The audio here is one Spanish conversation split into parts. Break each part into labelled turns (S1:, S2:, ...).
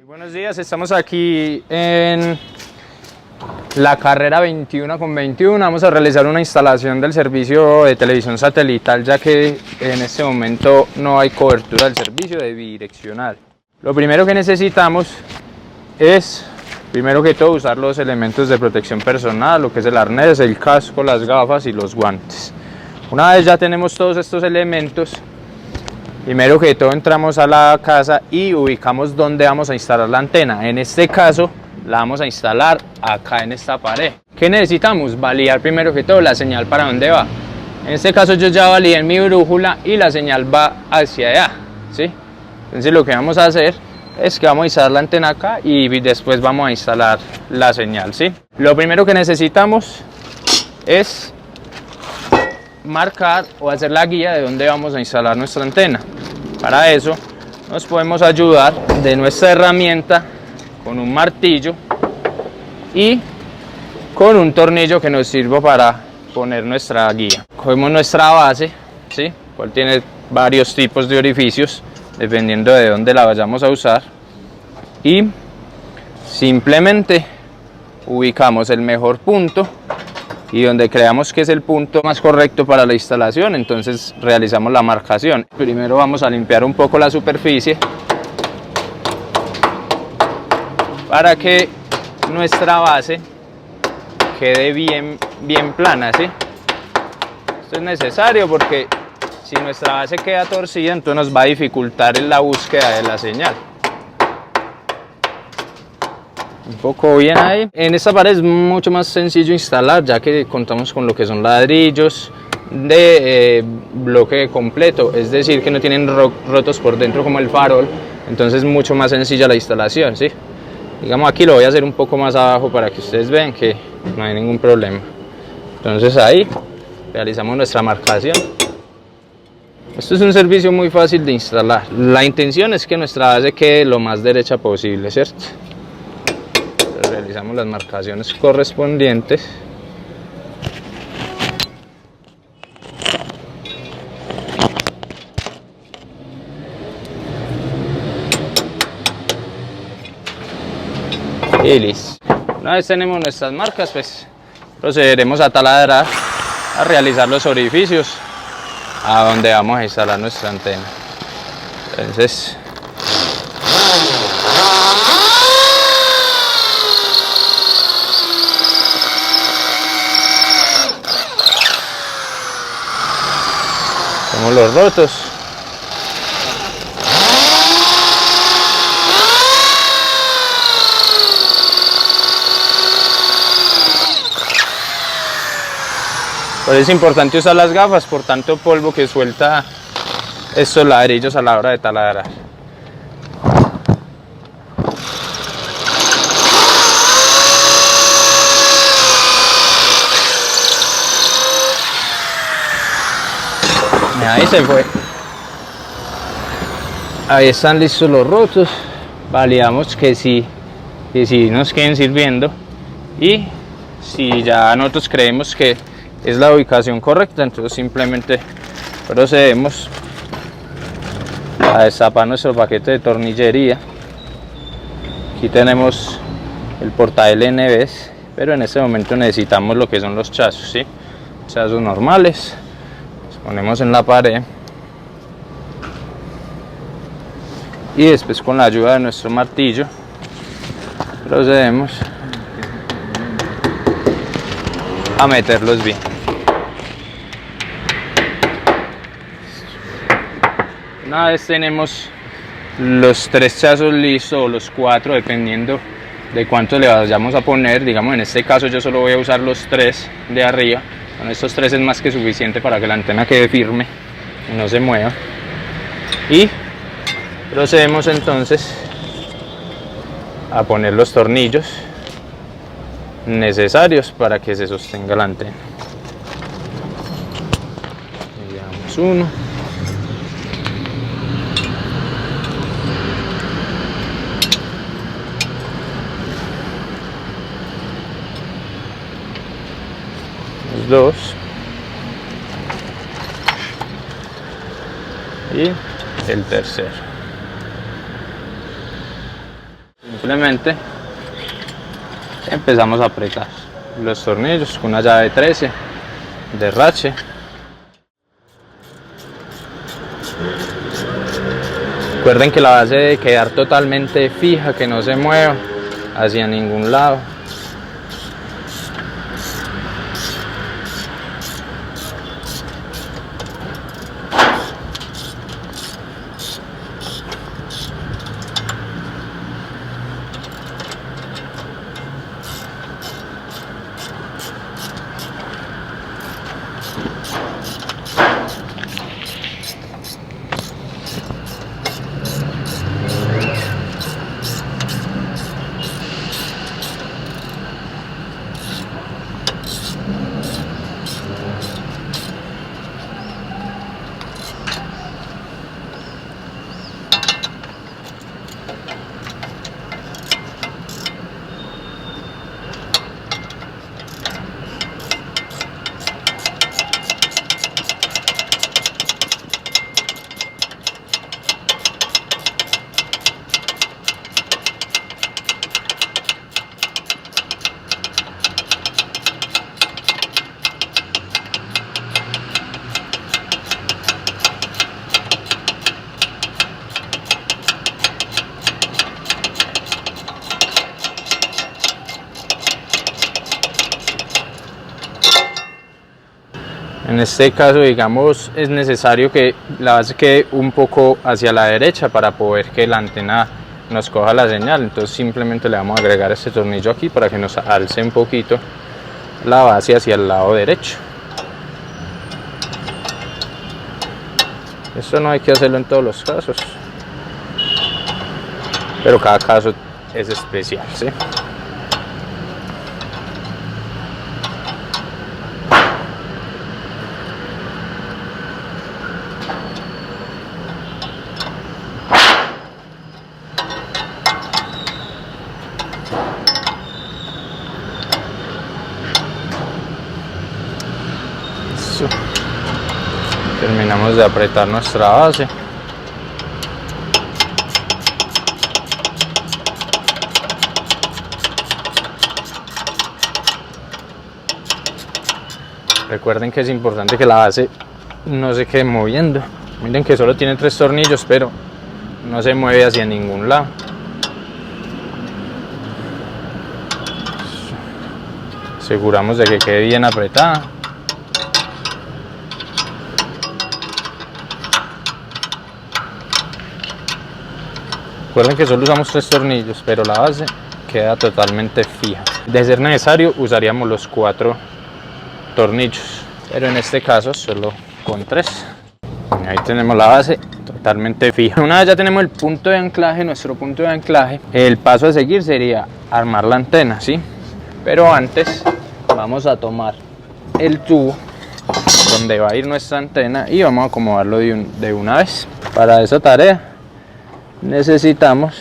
S1: Buenos días, estamos aquí en la carrera 21 con 21. Vamos a realizar una instalación del servicio de televisión satelital, ya que en este momento no hay cobertura del servicio de bidireccional. Lo primero que necesitamos es, primero que todo, usar los elementos de protección personal, lo que es el arnés, el casco, las gafas y los guantes. Una vez ya tenemos todos estos elementos, primero que todo entramos a la casa y ubicamos dónde vamos a instalar la antena. En este caso la vamos a instalar acá en esta pared. ¿Qué necesitamos? Validar primero que todo la señal para dónde va. En este caso yo ya validé en mi brújula y la señal va hacia allá, ¿sí? Entonces lo que vamos a hacer es que vamos a instalar la antena acá y después vamos a instalar la señal, ¿sí? Lo primero que necesitamos es marcar o hacer la guía de dónde vamos a instalar nuestra antena. Para eso nos podemos ayudar de nuestra herramienta con un martillo y con un tornillo que nos sirva para poner nuestra guía. Cogemos nuestra base, ¿sí? Cual tiene varios tipos de orificios dependiendo de dónde la vayamos a usar, y simplemente ubicamos el mejor punto y donde creamos que es el punto más correcto para la instalación, entonces realizamos la marcación. Primero vamos a limpiar un poco la superficie para que nuestra base quede bien plana, ¿sí? Esto es necesario porque si nuestra base queda torcida, entonces nos va a dificultar en la búsqueda de la señal. Un poco bien ahí. En esta pared es mucho más sencillo instalar, ya que contamos con lo que son ladrillos de bloque completo, es decir, que no tienen rotos por dentro como el farol, entonces es mucho más sencilla la instalación, ¿sí? Digamos, aquí lo voy a hacer un poco más abajo para que ustedes vean que no hay ningún problema. Entonces ahí realizamos nuestra marcación. Esto es un servicio muy fácil de instalar. La intención es que nuestra base quede lo más derecha posible, ¿cierto? Realizamos las marcaciones correspondientes. Y listo. Una vez tenemos nuestras marcas, pues procederemos a taladrar, a realizar los orificios a donde vamos a instalar nuestra antena. Entonces, los rotos. Por eso es importante usar las gafas por tanto polvo que suelta estos ladrillos a la hora de taladrar. Ahí se fue. Ahí están listos los rotos. Validamos que sí nos queden sirviendo. Y si ya nosotros creemos que es la ubicación correcta, entonces simplemente procedemos a destapar nuestro paquete de tornillería. Aquí tenemos el porta LNBs, pero en este momento necesitamos lo que son los chazos, ¿sí? Chazos normales. Ponemos en la pared y después con la ayuda de nuestro martillo procedemos a meterlos bien. Una vez tenemos los 3 chazos listos, o los 4, dependiendo de cuánto le vayamos a poner. Digamos, en este caso yo solo voy a usar los 3 de arriba. Con estos 3 es más que suficiente para que la antena quede firme y no se mueva. Y procedemos entonces a poner los tornillos necesarios para que se sostenga la antena. Llevamos uno. Los 2. Y el tercero. Simplemente empezamos a apretar los tornillos con una llave 13 de rache. Recuerden que la base debe quedar totalmente fija, que no se mueva hacia ningún lado. En este caso, digamos, es necesario que la base quede un poco hacia la derecha para poder que la antena nos coja la señal. Entonces simplemente le vamos a agregar este tornillo aquí para que nos alce un poquito la base hacia el lado derecho. Esto no hay que hacerlo en todos los casos, pero cada caso es especial, ¿sí? Terminamos de apretar nuestra base. Recuerden que es importante que la base no se quede moviendo. Miren que solo tiene 3 tornillos, pero no se mueve hacia ningún lado. Aseguramos de que quede bien apretada. Recuerden que solo usamos 3 tornillos, pero la base queda totalmente fija. De ser necesario, usaríamos los 4 tornillos, pero en este caso solo con 3. Ahí tenemos la base totalmente fija. Una vez ya tenemos el punto de anclaje, nuestro punto de anclaje, el paso a seguir sería armar la antena, ¿sí? Pero antes vamos a tomar el tubo donde va a ir nuestra antena y vamos a acomodarlo de una vez. Para esa tarea necesitamos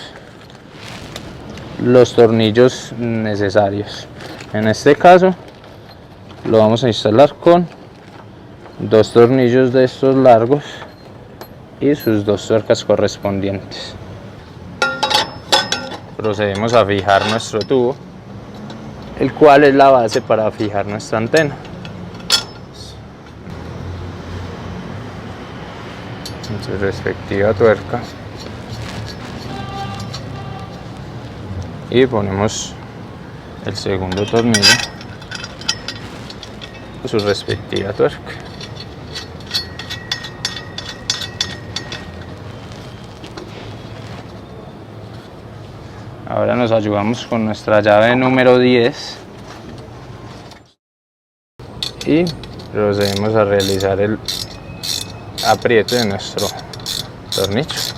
S1: los tornillos necesarios. En este caso lo vamos a instalar con 2 tornillos de estos largos y sus 2 tuercas correspondientes. Procedemos a fijar nuestro tubo, el cual es la base para fijar nuestra antena. En su respectiva tuerca. Y ponemos el segundo tornillo en su respectiva tuerca. Ahora nos ayudamos con nuestra llave número 10 y procedemos a realizar el apriete de nuestro tornillo.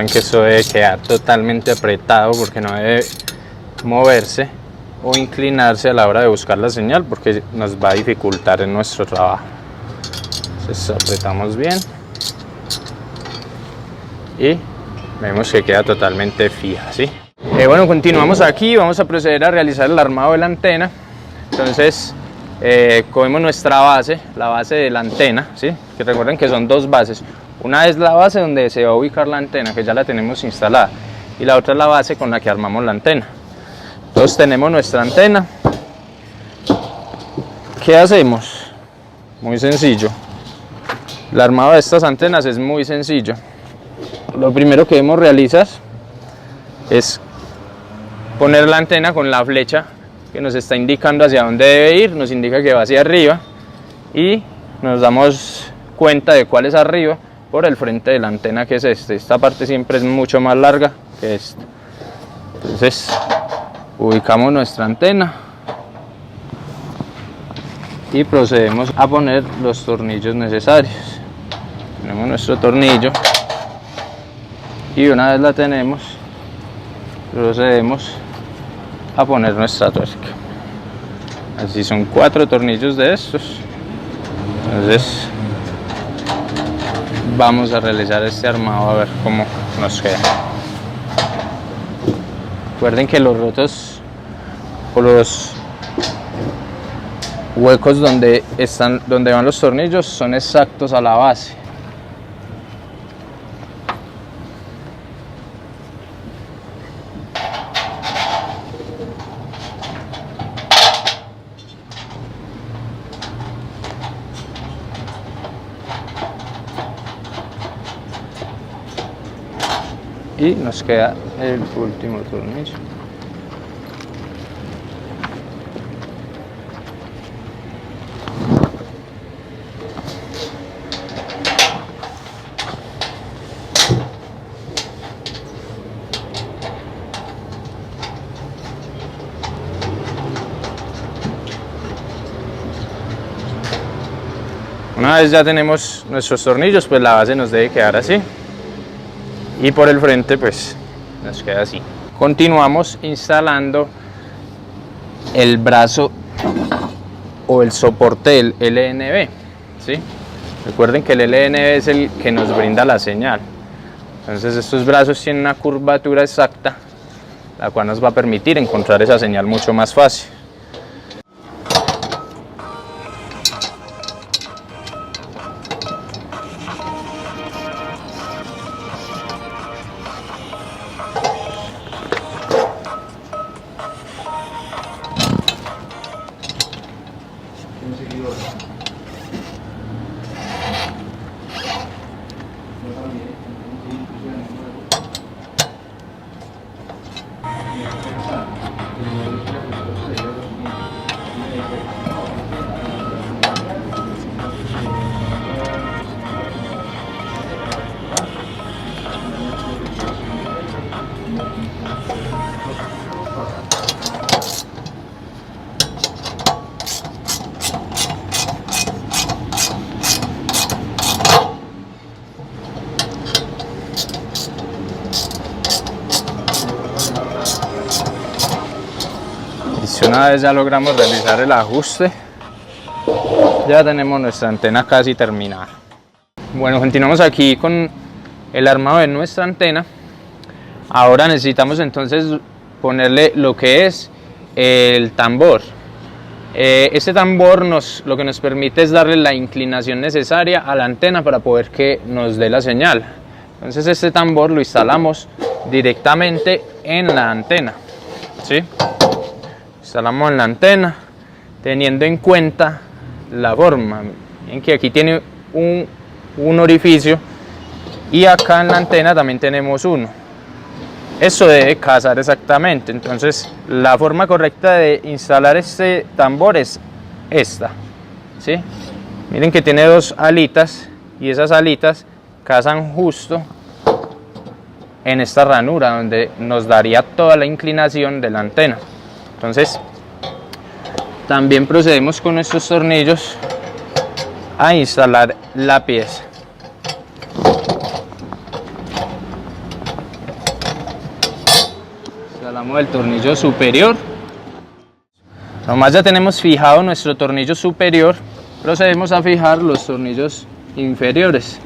S1: Recuerden que esto debe quedar totalmente apretado porque no debe moverse o inclinarse a la hora de buscar la señal, porque nos va a dificultar en nuestro trabajo. Entonces apretamos bien y vemos que queda totalmente fija, ¿sí? Bueno, continuamos aquí, vamos a proceder a realizar el armado de la antena. Entonces cogemos nuestra base, la base de la antena, ¿sí? Que recuerden que son dos bases. Una es la base donde se va a ubicar la antena, que ya la tenemos instalada, y la otra es la base con la que armamos la antena. Entonces tenemos nuestra antena. ¿Qué hacemos? Muy sencillo. El armado de estas antenas es muy sencillo. Lo primero que debemos realizar es poner la antena con la flecha que nos está indicando hacia dónde debe ir, nos indica que va hacia arriba y nos damos cuenta de cuál es arriba por el frente de la antena, que es este. Esta parte siempre es mucho más larga que esta. Entonces ubicamos nuestra antena y procedemos a poner los tornillos necesarios. Ponemos nuestro tornillo y una vez la tenemos procedemos a poner nuestra tuerca. Así son 4 tornillos de estos. Entonces vamos a realizar este armado a ver cómo nos queda. Recuerden que los rotos o los huecos donde van los tornillos son exactos a la base. Y nos queda el último tornillo. Una vez ya tenemos nuestros tornillos, pues la base nos debe quedar así. Y por el frente pues nos queda así. Continuamos instalando el brazo o el soporte del LNB, ¿sí? Recuerden que el LNB es el que nos brinda la señal. Entonces estos brazos tienen una curvatura exacta, la cual nos va a permitir encontrar esa señal mucho más fácil. Una vez ya logramos realizar el ajuste, ya tenemos nuestra antena casi terminada. Bueno, continuamos aquí con el armado de nuestra antena. Ahora necesitamos entonces ponerle lo que es el tambor. Este tambor lo que nos permite es darle la inclinación necesaria a la antena para poder que nos dé la señal. Entonces este tambor lo instalamos directamente en la antena, ¿sí? Instalamos en la antena teniendo en cuenta la forma en que aquí tiene un orificio y acá en la antena también tenemos uno. Eso debe casar exactamente. Entonces la forma correcta de instalar este tambor es esta, ¿sí? Miren que tiene 2 alitas y esas alitas casan justo en esta ranura donde nos daría toda la inclinación de la antena. Entonces también procedemos con estos tornillos a instalar la pieza. Instalamos el tornillo superior. Nomás ya tenemos fijado nuestro tornillo superior, procedemos a fijar los tornillos inferiores.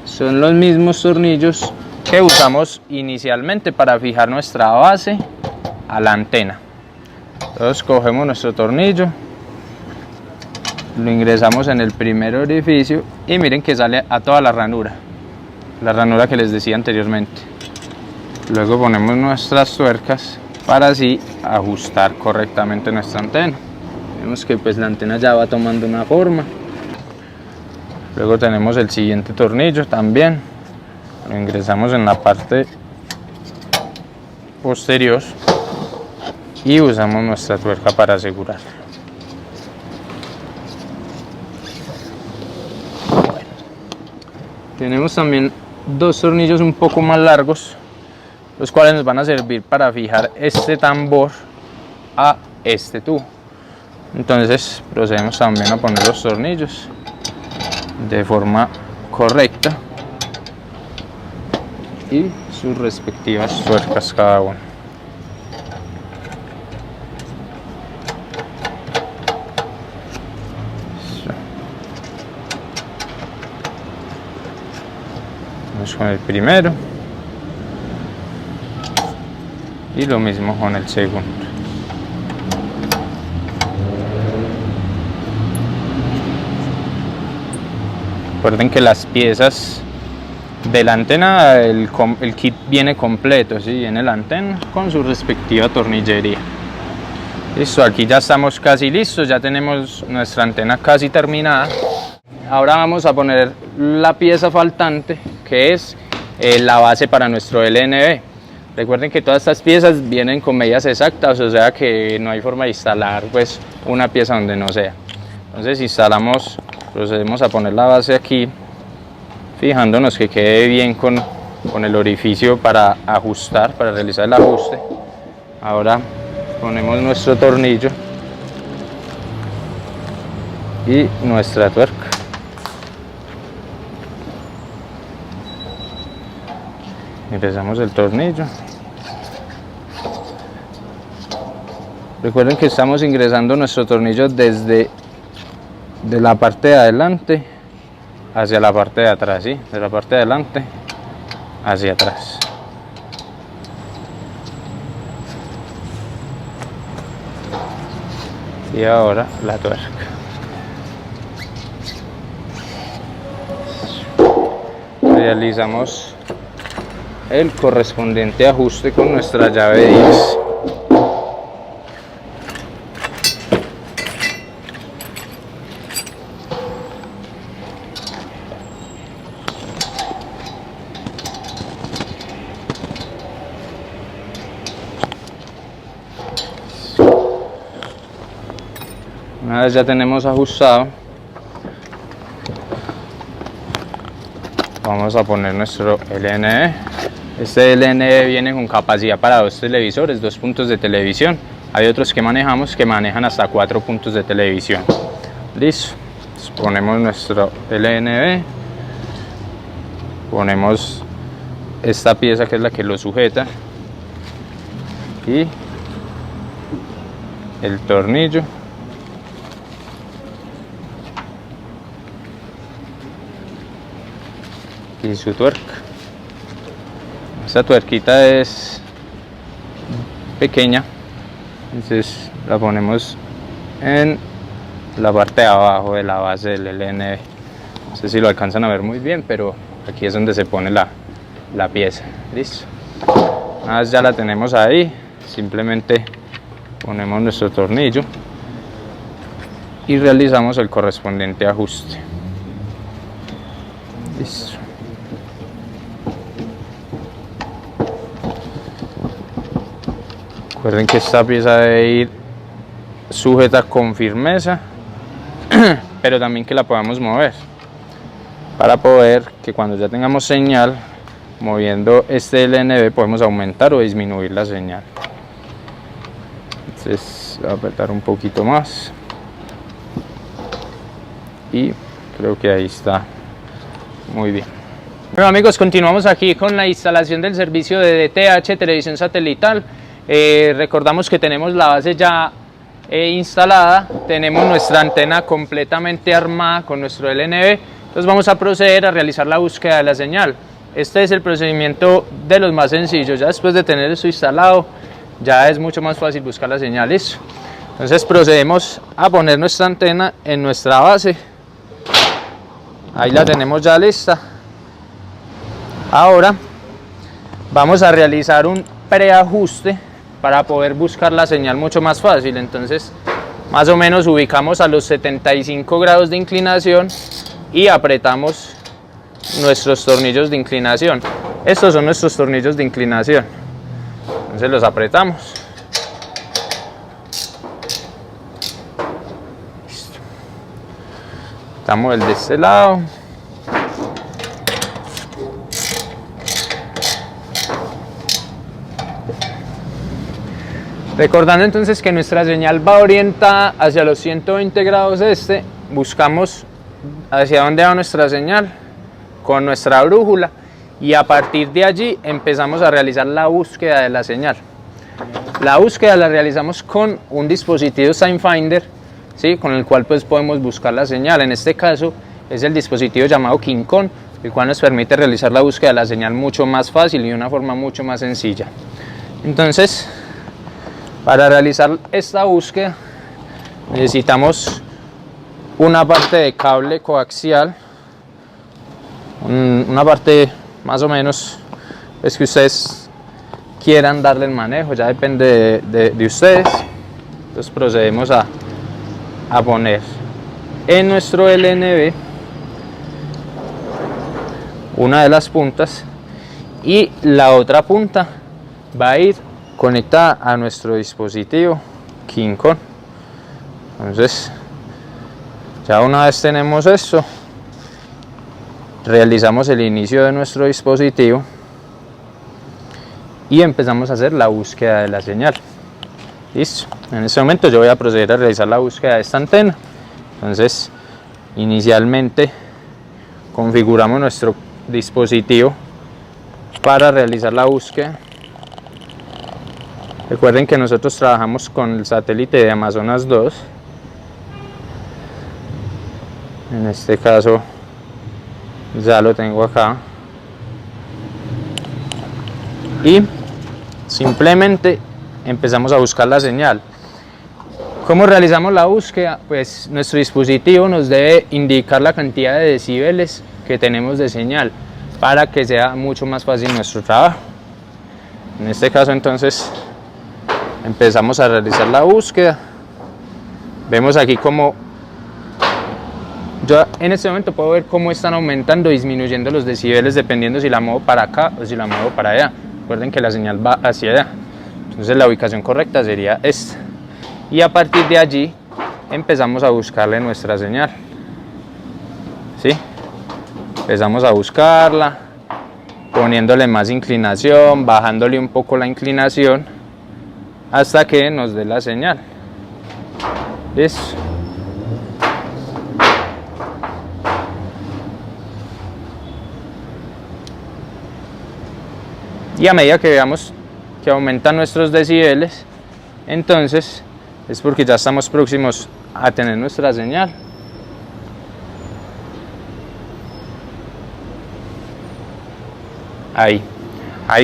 S1: Son los mismos tornillos que usamos inicialmente para fijar nuestra base a la antena. Entonces cogemos nuestro tornillo, lo ingresamos en el primer orificio y miren que sale a toda la ranura que les decía anteriormente. Luego ponemos nuestras tuercas para así ajustar correctamente nuestra antena. Vemos que pues la antena ya va tomando una forma. Luego tenemos el siguiente tornillo también, lo ingresamos en la parte posterior y usamos nuestra tuerca para asegurarlo. Bueno. Tenemos también dos tornillos un poco más largos, los cuales nos van a servir para fijar este tambor a este tubo. Entonces procedemos también a poner los tornillos de forma correcta y sus respectivas tuercas cada uno. Vamos con el primero y lo mismo con el segundo. Recuerden que las piezas de la antena, el kit viene completo, ¿sí? Viene la antena con su respectiva tornillería. Listo, aquí ya estamos casi listos, ya tenemos nuestra antena casi terminada. Ahora vamos a poner la pieza faltante, que es la base para nuestro LNB. Recuerden que todas estas piezas vienen con medidas exactas, o sea que no hay forma de instalar pues una pieza donde no sea. Entonces procedemos a poner la base aquí, fijándonos que quede bien con el orificio para ajustar, para realizar el ajuste. Ahora ponemos nuestro tornillo y nuestra tuerca. Ingresamos el tornillo. Recuerden que estamos ingresando nuestro tornillo desde la parte de adelante hacia la parte de atrás, ¿sí? De la parte de adelante hacia atrás. Y ahora la tuerca. Realizamos el correspondiente ajuste con nuestra llave 10. Una vez ya tenemos ajustado, vamos a poner nuestro LNB. Este LNB viene con capacidad para 2 televisores, 2 puntos de televisión. Hay otros que manejan hasta 4 puntos de televisión. Listo. Entonces ponemos nuestro LNB, ponemos esta pieza que es la que lo sujeta y el tornillo. Y su tuerca. Esta tuerquita es pequeña, entonces la ponemos en la parte de abajo de la base del LNB. No sé si lo alcanzan a ver muy bien, pero aquí es donde se pone la pieza. Listo. Una vez ya la tenemos ahí, simplemente ponemos nuestro tornillo y realizamos el correspondiente ajuste. Listo. Recuerden que esta pieza debe ir sujeta con firmeza, pero también que la podamos mover, para poder que cuando ya tengamos señal, moviendo este LNB podemos aumentar o disminuir la señal. Entonces voy a apretar un poquito más y creo que ahí está muy bien. Bueno amigos, continuamos aquí con la instalación del servicio de DTH televisión satelital. Recordamos que tenemos la base ya instalada, tenemos nuestra antena completamente armada con nuestro LNB, entonces vamos a proceder a realizar la búsqueda de la señal. Este es el procedimiento de los más sencillos, ya después de tener esto instalado ya es mucho más fácil buscar la señal. ¿Listo? Entonces procedemos a poner nuestra antena en nuestra base, ahí la tenemos ya lista. Ahora vamos a realizar un preajuste para poder buscar la señal mucho más fácil. Entonces más o menos ubicamos a los 75 grados de inclinación y apretamos nuestros tornillos de inclinación. Estos son nuestros tornillos de inclinación, entonces los apretamos. Listo. Estamos el de este lado. Recordando entonces que nuestra señal va orientada hacia los 120 grados este, buscamos hacia dónde va nuestra señal con nuestra brújula y a partir de allí empezamos a realizar la búsqueda de la señal. La búsqueda la realizamos con un dispositivo SignFinder, ¿sí? Con el cual pues podemos buscar la señal. En este caso es el dispositivo llamado KingCon, el cual nos permite realizar la búsqueda de la señal mucho más fácil y de una forma mucho más sencilla. Entonces, para realizar esta búsqueda necesitamos una parte de cable coaxial, una parte más o menos es que ustedes quieran darle el manejo, ya depende de ustedes. Entonces procedemos a poner en nuestro LNB una de las puntas y la otra punta va a ir conectada a nuestro dispositivo KingCon. Entonces ya una vez tenemos esto, realizamos el inicio de nuestro dispositivo y empezamos a hacer la búsqueda de la señal. Listo. En este momento yo voy a proceder a realizar la búsqueda de esta antena. Entonces inicialmente configuramos nuestro dispositivo para realizar la búsqueda. Recuerden que nosotros trabajamos con el satélite de Amazonas 2. En este caso ya lo tengo acá. Y simplemente empezamos a buscar la señal. ¿Cómo realizamos la búsqueda? Pues nuestro dispositivo nos debe indicar la cantidad de decibeles que tenemos de señal para que sea mucho más fácil nuestro trabajo. En este caso entonces empezamos a realizar la búsqueda. Vemos aquí como yo en este momento puedo ver cómo están aumentando o disminuyendo los decibeles dependiendo si la muevo para acá o si la muevo para allá. Recuerden que la señal va hacia allá, entonces la ubicación correcta sería esta. Y a partir de allí empezamos a buscarle nuestra señal. ¿Sí? Empezamos a buscarla, poniéndole más inclinación, bajándole un poco la inclinación, hasta que nos dé la señal. ¿Listo? Y a medida que veamos que aumentan nuestros decibeles, entonces es porque ya estamos próximos a tener nuestra señal. Ahí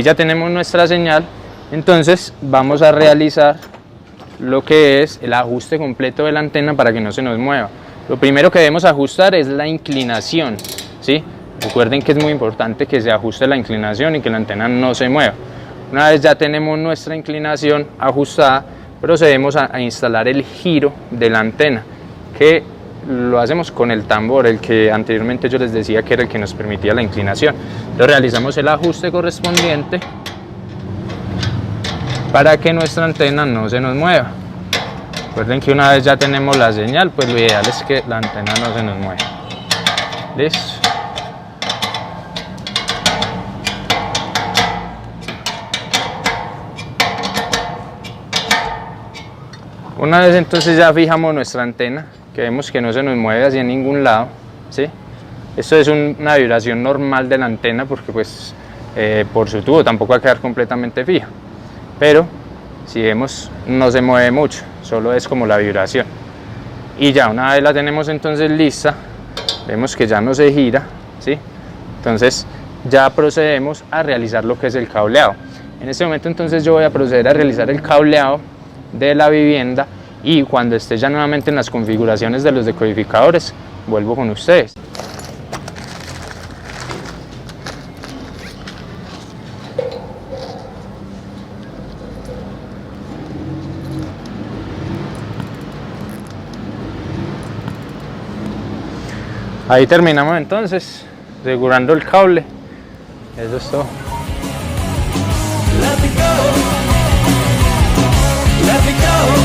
S1: ya tenemos nuestra señal. Entonces vamos a realizar lo que es el ajuste completo de la antena para que no se nos mueva. Lo primero que debemos ajustar es la inclinación, ¿sí? Recuerden que es muy importante que se ajuste la inclinación y que la antena no se mueva. Una vez ya tenemos nuestra inclinación ajustada, procedemos a instalar el giro de la antena, que lo hacemos con el tambor, el que anteriormente yo les decía que era el que nos permitía la inclinación. Entonces realizamos el ajuste correspondiente para que nuestra antena no se nos mueva. Recuerden que una vez ya tenemos la señal, pues lo ideal es que la antena no se nos mueva. ¿Listo? Una vez entonces ya fijamos nuestra antena, que vemos que no se nos mueve hacia ningún lado, ¿sí? Esto es una vibración normal de la antena porque pues por su tubo tampoco va a quedar completamente fija, pero si vemos no se mueve mucho, solo es como la vibración. Y ya una vez la tenemos entonces lista, vemos que ya no se gira, ¿sí? Entonces ya procedemos a realizar lo que es el cableado. En este momento entonces yo voy a proceder a realizar el cableado de la vivienda y cuando esté ya nuevamente en las configuraciones de los decodificadores vuelvo con ustedes. Ahí terminamos entonces, asegurando el cable. Eso es todo.
S2: Let me go. Let me go.